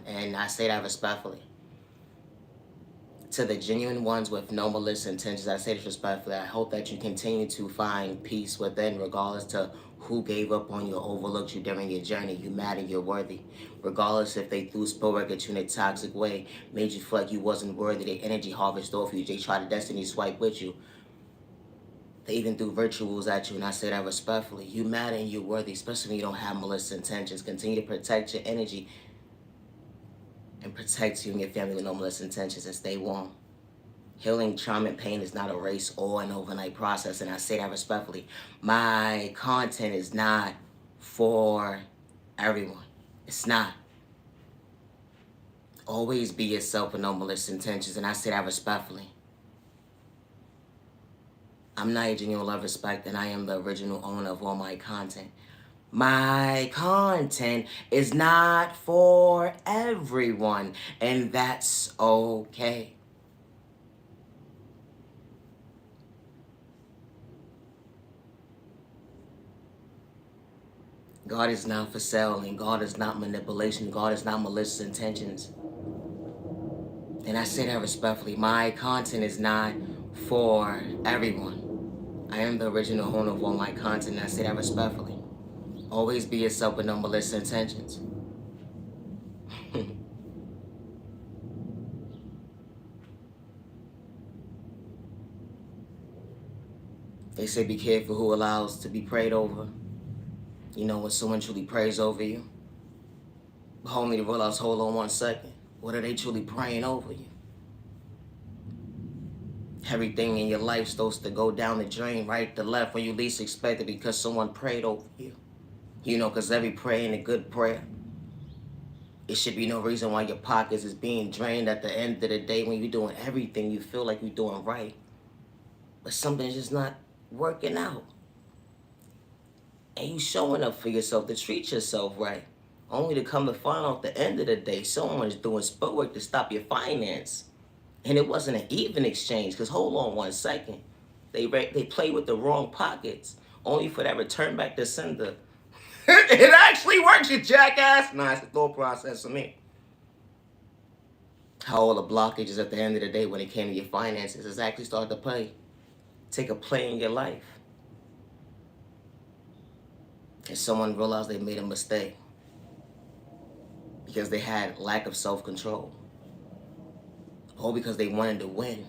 And I say that respectfully. To the genuine ones with no malicious intentions, I say this respectfully. I hope that you continue to find peace within, regardless to who gave up on you or overlooked you during your journey. You matter, you're worthy. Regardless if they threw spell work at you in a toxic way, made you feel like you wasn't worthy, they energy harvest off you, they try to destiny swipe with you. They even threw rituals at you, and I say that respectfully. You matter and you're worthy, especially when you don't have malicious intentions. Continue to protect your energy and protect you and your family with no malicious intentions and stay warm. Healing trauma and pain is not a race or an overnight process, and I say that respectfully. My content is not for everyone. It's not. Always be yourself with no malicious intentions, and I say that respectfully. I'm not aging your love, respect, and I am the original owner of all my content. My content is not for everyone, and that's okay. God is not for sale, and God is not manipulation. God is not malicious intentions. And I say that respectfully. My content is not for everyone. I am the original owner of all my content, and I say that respectfully. Always be yourself with no malicious intentions. They say be careful who allows to be prayed over. You know, when someone truly prays over you, but only to realize, hold on 1 second. What are they truly praying over you? Everything in your life starts to go down the drain, right to left, when you least expect it because someone prayed over you. You know, because every prayer ain't a good prayer. It should be no reason why your pockets is being drained at the end of the day when you're doing everything you feel like you're doing right. But something's just not working out. And you showing up for yourself to treat yourself right. Only to come to find out at the end of the day, someone is doing spell work to stop your finance. And it wasn't an even exchange, because hold on 1 second. They play with the wrong pockets, only for that return back to sender. It actually works, you jackass. Nah, it's the thought process for me. How all the blockages at the end of the day when it came to your finances is actually started to play. Take a play in your life. And someone realized they made a mistake because they had lack of self-control. Or because they wanted to win.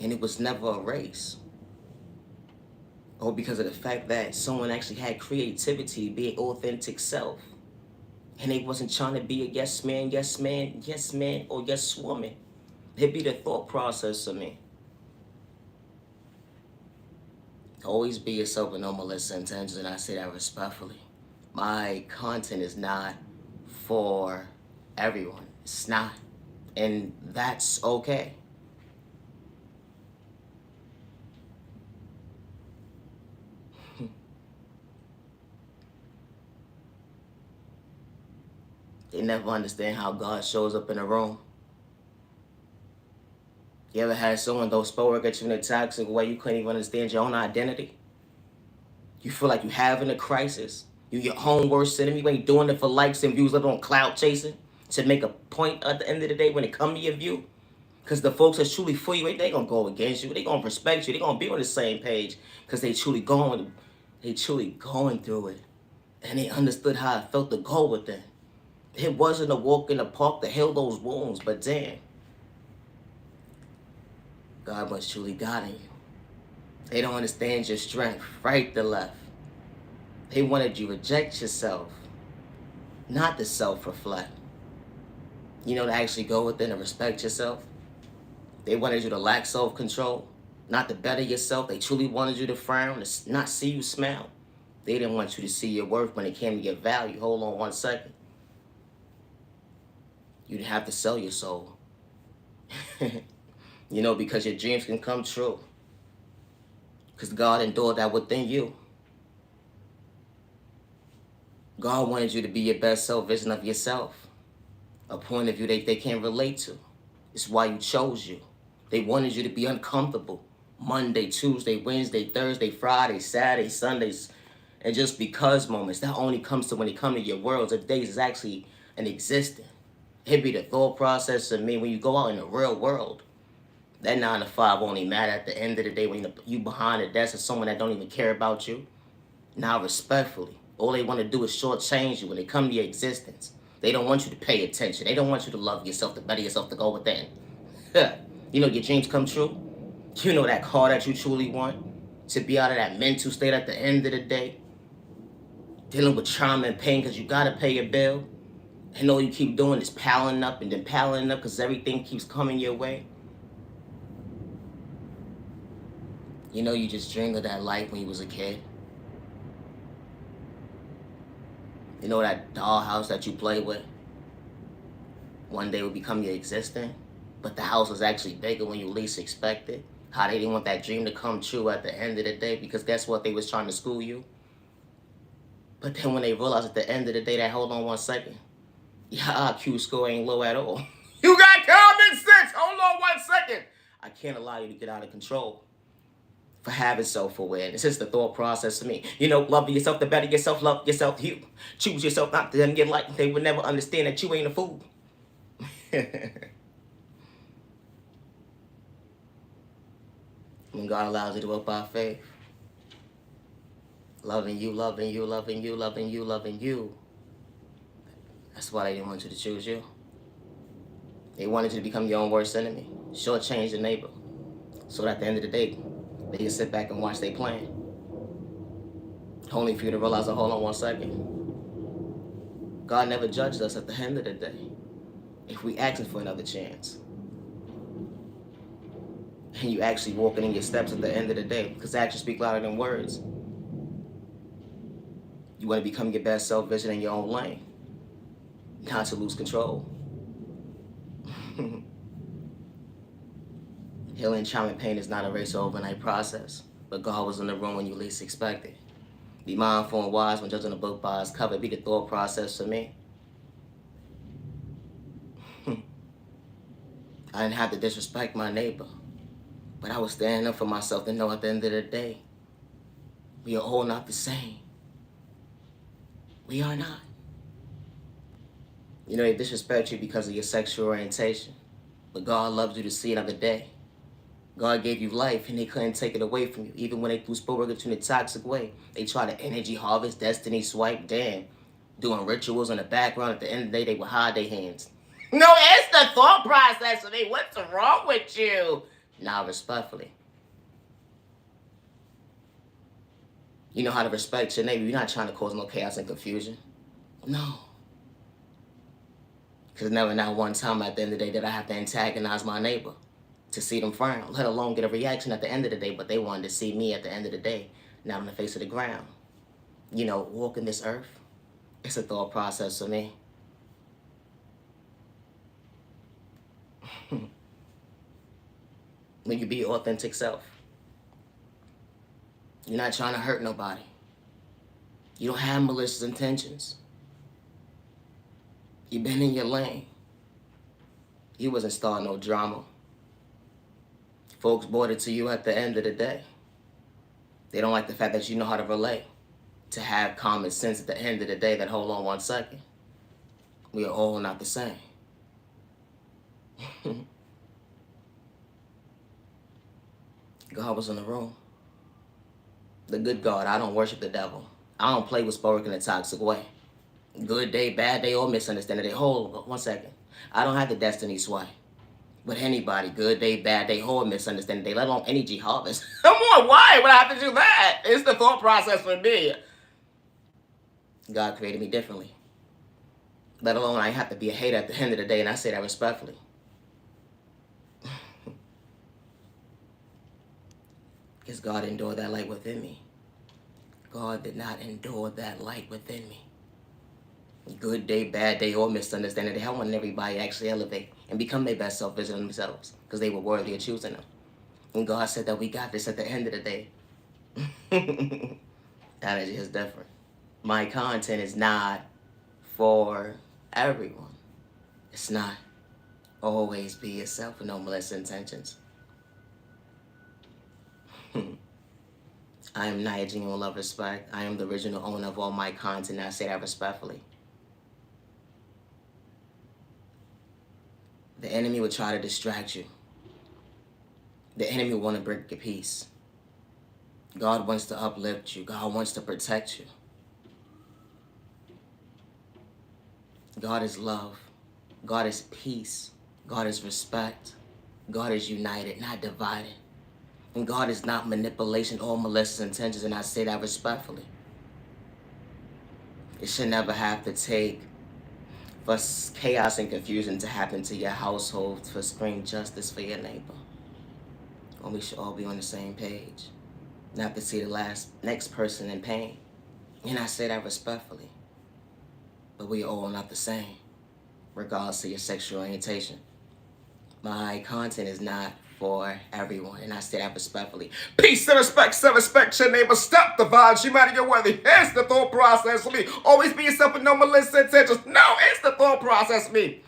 And it was never a race. Or because of the fact that someone actually had creativity, be an authentic self. And they wasn't trying to be a yes man, yes man, yes man, or yes woman. It'd be the thought process for me. Always be yourself with no malicious intentions, and I say that respectfully. My content is not for everyone. It's not. And that's okay. They never understand how God shows up in a room. You ever had someone throw spell work at you in a toxic way you couldn't even understand your own identity? You feel like you having a crisis. You your own worst enemy. You ain't doing it for likes and views, let alone clout chasing. To make a point at the end of the day when it come to your view. Because the folks that truly for you, they gonna go against you. They gonna respect you. They gonna be on the same page. Because they truly going through it. And they understood how it felt to go with it. It wasn't a walk in the park to heal those wounds, but damn. God must truly guiding you. They don't understand your strength, right to left. They wanted you to reject yourself, not to self-reflect. You know, to actually go within and respect yourself. They wanted you to lack self-control, not to better yourself. They truly wanted you to frown, to not see you smile. They didn't want you to see your worth when it came to your value. Hold on 1 second. You'd have to sell your soul. You know, because your dreams can come true. Because God endured that within you. God wanted you to be your best self vision of yourself. A point of view they can't relate to. It's why you chose you. They wanted you to be uncomfortable. Monday, Tuesday, Wednesday, Thursday, Friday, Saturday, Sundays. And just because moments. That only comes to when it comes to your worlds of days is actually an existence. It be the thought process of me when you go out in the real world. That 9 to 5 only matter at the end of the day when you behind the desk of someone that don't even care about you. Now, respectfully, all they want to do is shortchange you when they come to your existence. They don't want you to pay attention. They don't want you to love yourself, to better yourself, to go within. You know your dreams come true. You know that car that you truly want. To be out of that mental state at the end of the day. Dealing with trauma and pain because you got to pay your bill. And all you keep doing is piling up and then piling up because everything keeps coming your way. You know you just dreamed of that life when you was a kid. You know that dollhouse that you play with one day will become your existence, but the house was actually bigger when you least expected. How they didn't want that dream to come true at the end of the day because guess what? They was trying to school you. But then when they realized at the end of the day that, hold on 1 second, your IQ score ain't low at all. You got common sense. Hold on 1 second. I can't allow you to get out of control for having self-awareness. It's the thought process for me. You know, love yourself, to better yourself, love yourself, you. Choose yourself, not to them get like they would never understand that you ain't a fool. When God allows you to walk by faith, loving you, loving you, loving you, loving you, loving you. That's why they didn't want you to choose you. They wanted you to become your own worst enemy. Shortchange your neighbor. So that at the end of the day, they can sit back and watch their plan. Only for you to realize, hold on 1 second. God never judged us at the end of the day if we asking for another chance. And you actually walking in your steps at the end of the day, because actions speak louder than words. You want to become your best self, vision in your own lane, not to lose control. Healing, trauma, and pain is not a race or overnight process, but God was in the room when you least expected. Be mindful and wise when judging a book by its cover. Be the thought process for me. I didn't have to disrespect my neighbor, but I was standing up for myself to know at the end of the day, we are all not the same. We are not. You know, they disrespect you because of your sexual orientation, but God loves you to see another day. God gave you life and they couldn't take it away from you. Even when they threw Spielberg in a toxic way. They tried to energy harvest, destiny swipe, damn. Doing rituals in the background. At the end of the day, they would hide their hands. No, it's the thought process of me. What's wrong with you? Nah, respectfully. You know how to respect your neighbor. You're not trying to cause no chaos and confusion. No. Because never not one time at the end of the day did I have to antagonize my neighbor to see them frown, let alone get a reaction at the end of the day, but they wanted to see me at the end of the day, not on the face of the ground. You know, walking this earth, it's a thought process for me. When you be your authentic self, you're not trying to hurt nobody. You don't have malicious intentions. You've been in your lane. You wasn't starting no drama. Folks brought it to you at the end of the day. They don't like the fact that you know how to relate. To have common sense at the end of the day that, hold on 1 second. We are all not the same. God was in the room. The good God. I don't worship the devil. I don't play with Spielberg in a toxic way. Good day, bad day, or misunderstanding day. Hold on 1 second. I don't have the destiny sway. But anybody, good day, bad day, or misunderstanding day, let alone energy harvest. Come on, why would I have to do that? It's the thought process for me. God created me differently. Let alone I have to be a hater at the end of the day, and I say that respectfully. Because God endured that light within me. God did not endure that light within me. Good day, bad day, or misunderstanding day. I want everybody actually elevate and become their best self, vision themselves, because they were worthy of choosing them. And God said that we got this at the end of the day. Energy is different. My content is not for everyone. It's not. Always be yourself with no malicious intentions. I am Nia Genuine Love Respect. I am the original owner of all my content, and I say that respectfully. The enemy will try to distract you. The enemy will want to break your peace. God wants to uplift you. God wants to protect you. God is love. God is peace. God is respect. God is united, not divided. And God is not manipulation or malicious intentions, and I say that respectfully. It should never have to take for chaos and confusion to happen to your household to bring justice for your neighbor. And we should all be on the same page. Not to see the next person in pain. And I say that respectfully. But we are all not the same, regardless of your sexual orientation. My content is not for everyone, and I say that respectfully. Peace and respect your neighbor. Stop the violence. You matter your worthy. Here's the thought process for me. Always be yourself with no malicious intentions. No, it's the thought process for me.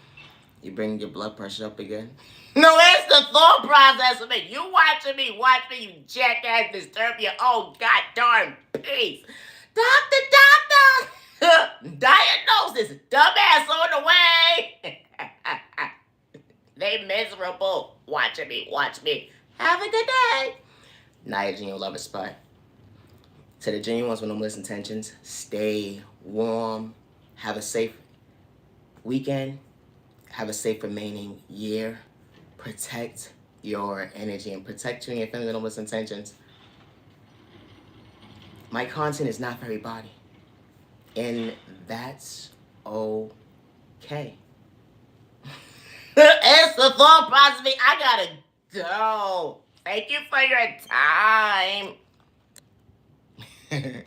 You bring your blood pressure up again? No, it's the thought process for me. You watch me, you jackass, disturb your own goddamn peace. Doctor. Diagnosis. Dumbass on the way. They miserable. Watch me. Have a good day. Naya Genuine Love and Spy. To the genuine ones with no malicious intentions, stay warm. Have a safe weekend. Have a safe remaining year. Protect your energy and protect you and your family with no malicious intentions. My content is not for everybody. And that's okay. It's the thought process. I gotta go. Thank you for your time.